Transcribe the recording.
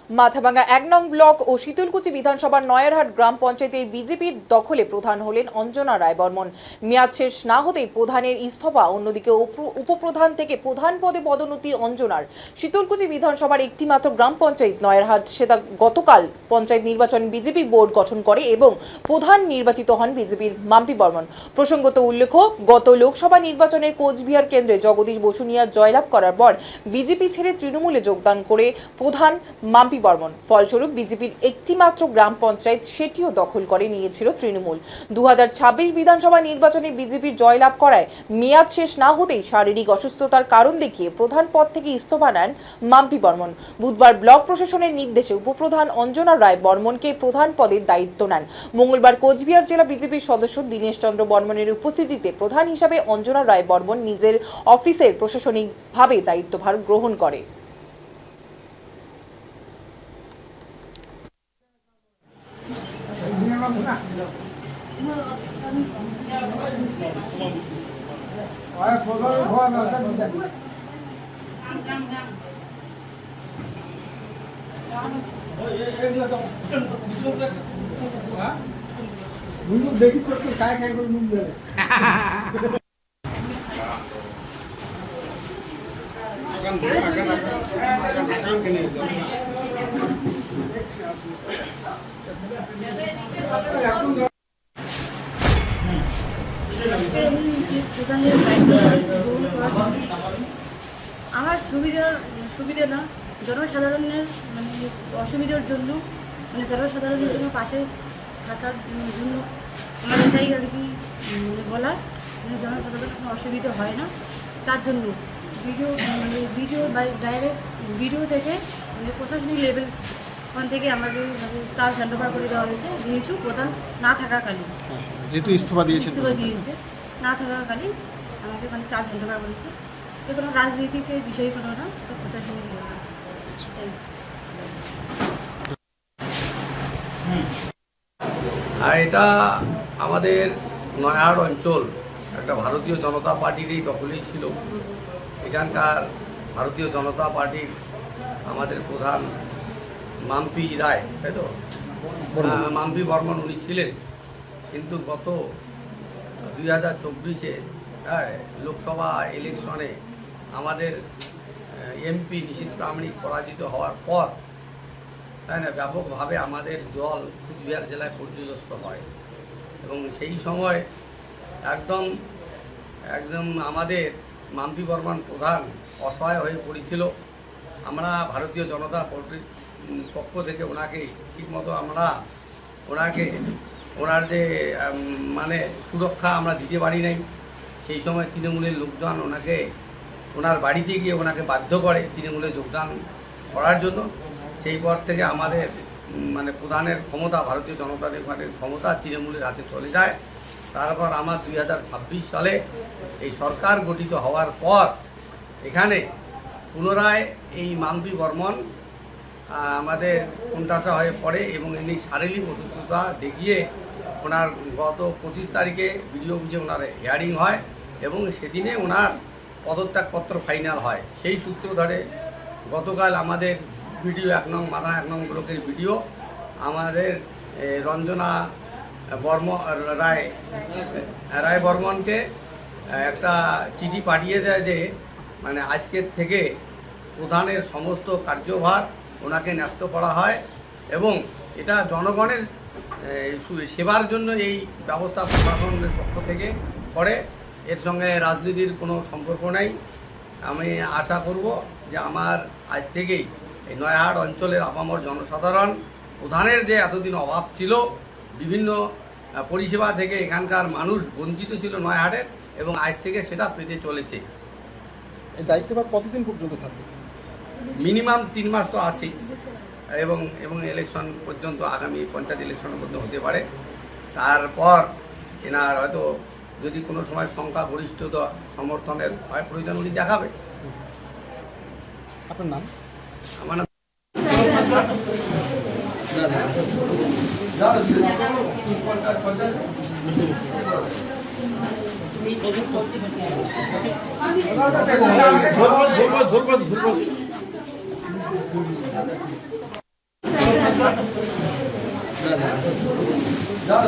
মাথাভাঙ্গা ১ নং ব্লক ও শীতলকুচি বিধানসভার নয়ারহাট গ্রাম পঞ্চায়েতের বিজেপির দখলে প্রধান হলেন অঞ্জনা রায় বর্মন। মেয়াদ শেষ না হতেই প্রধানের ইস্তফা, অন্যদিকে উপপ্রধান থেকে প্রধান পদে পদোন্নতি অঞ্জনার। শীতলকুচি বিধানসভার একটি মাত্র গ্রাম পঞ্চায়েত নয়ারহাট, সেটা গতকাল পঞ্চায়েত নির্বাচন বিজেপি বোর্ড গঠন করে এবং প্রধান নির্বাচিত হন বিজেপির মাম্পি বর্মন। প্রসঙ্গত উল্লেখ্য, গত লোকসভা নির্বাচনের কোচবিহার কেন্দ্রে জগদীশ বসুনিয়া জয়লাভ করার পর বিজেপি ছেড়ে তৃণমূলে যোগদান করে প্রধান মাম্পি বর্মন। ফলস্বরূপ বিজেপির একটি মাত্র গ্রাম পঞ্চায়েত সেটিও দখল করে নিয়েছিল তৃণমূল। 2026 বিধানসভা নির্বাচনে বিজেপির জয়লাভ করায় মেয়াদ শেষ না হতেই শারীরিক অসুস্থতার কারণ দেখিয়ে প্রধান পদ থেকে ইস্তফা নেন মাম্পি বর্মন। বুধবার ব্লক প্রশাসনের নির্দেশে উপপ্রধান অঞ্জনা রায় বর্মনকে প্রধান পদের দায়িত্ব নেন। মঙ্গলবার কোচবিহার জেলা বিজেপির সদস্য দীনেশ চন্দ্র বর্মনের উপস্থিতিতে প্রধান হিসাবে অঞ্জনা রায় বর্মন নিজের অফিসের প্রশাসনিকভাবে দায়িত্বভার গ্রহণ করে। देखी तो काय काय करून मुंबई আমার সুবিধা না, জনসাধারণের মানে অসুবিধার জন্য, মানে জনসাধারণের জন্য পাশে থাকার জন্য আমার এটাই আর কি বলার, মানে জনসাধারণের কোনো অসুবিধা হয় না, তার জন্য ভিডিও বা ডাইরেক্ট ভিডিও থেকে মানে প্রশাসনিক লেভেল ওখান থেকে আমাকে কাজ হ্যান্ডওভার করে দেওয়া হয়েছে। যেহেতু প্রধান না থাকাকালীন, যেহেতু ইস্তফা দিয়েছে না থাকাকালীন আমাকে মানে চার্জ হ্যান্ডওভার করেছে। তো কোনো রাজনীতিকে বিষয় কোনো না, তো প্রশাসনিক আর এটা আমাদের নয়ারহাট অঞ্চল একটা ভারতীয় জনতা পার্টিরই দখলেই ছিল। এখানকার ভারতীয় জনতা পার্টির আমাদের প্রধান মাম্পি রায়, তাই তো মাম্পি বর্মন উনি ছিলেন, কিন্তু গত 2024-এ লোকসভা ইলেকশনে আমাদের এমপি নিশীথ প্রামাণিক পরাজিত হওয়ার পর, তাই না, ব্যাপকভাবে আমাদের দল কুচবিহার জেলায় পর্যদস্ত হয় এবং সেই সময় একদম আমাদের মাম্পি বর্মন প্রধান অসহায় হয়ে পড়েছিল। আমরা ভারতীয় জনতা পার্টির পক্ষ থেকে ওনাকে ঠিকমতো ওনার যে মানে সুরক্ষা আমরা দিতে পারি নাই। সেই সময় তৃণমূলের লোকজন ওনার বাড়িতে গিয়ে ওনাকে বাধ্য করে তৃণমূলে যোগদান করার জন্য। সেই পর থেকে আমাদের মানে প্রধানের ক্ষমতা, ভারতীয় জনতা পার্টির ক্ষমতা তৃণমূলের হাতে চলে যায়। তারপর আমার 2026 সালে এই সরকার গঠিত হওয়ার পর এখানে পুনরায় এই মাম্পি বর্মন আমাদের কোণঠাসা হয়ে পড়ে এবং ইনি শারীরিক অসুস্থতা দেখিয়ে ওনার গত 25 তারিখে বিডিও অফিসে ওনার হিয়ারিং হয় এবং সেদিনে ওনার পদত্যাগপত্র ফাইনাল হয়। সেই সূত্র ধরে গতকাল আমাদের ভিডিও 1 নং মাথা 1 নং ব্লকের ভিডিও আমাদের রঞ্জনা রায় বর্মনকে একটা চিঠি পাঠিয়ে দেয় যে মানে আজকের থেকে প্রধানের সমস্ত কার্যভার ওনাকে ন্যস্ত করা হয় এবং এটা জনগণের সেবার জন্য এই ব্যবস্থা প্রশাসনের পক্ষ থেকে করে। এর সঙ্গে রাজনীতির কোনো সম্পর্ক নেই। আমি আশা করব যে আমার আজ থেকেই এই নয়ারহাট অঞ্চলের আপামর জনসাধারণ প্রধানের যে এতদিন অভাব ছিল, বিভিন্ন পরিষেবা থেকে এখানকার মানুষ বঞ্চিত ছিল নয়ারহাটের, এবং আজ থেকে সেটা পেতে চলেছে। এই দায়িত্বভার কতদিন পর্যন্ত থাকবে? মিনিমাম 3 মাস তো আছেই এবং ইলেকশন পর্যন্ত, আগামী পঞ্চায়েত ইলেকশনের মধ্যে হতে পারে। তারপর এনার হয়তো যদি কোনো সময় সংখ্যাগরিষ্ঠতা সমর্থনের হয় প্রয়োজন উনি দেখাবে। আপনার নাম? আমার নাম ঝোল যাও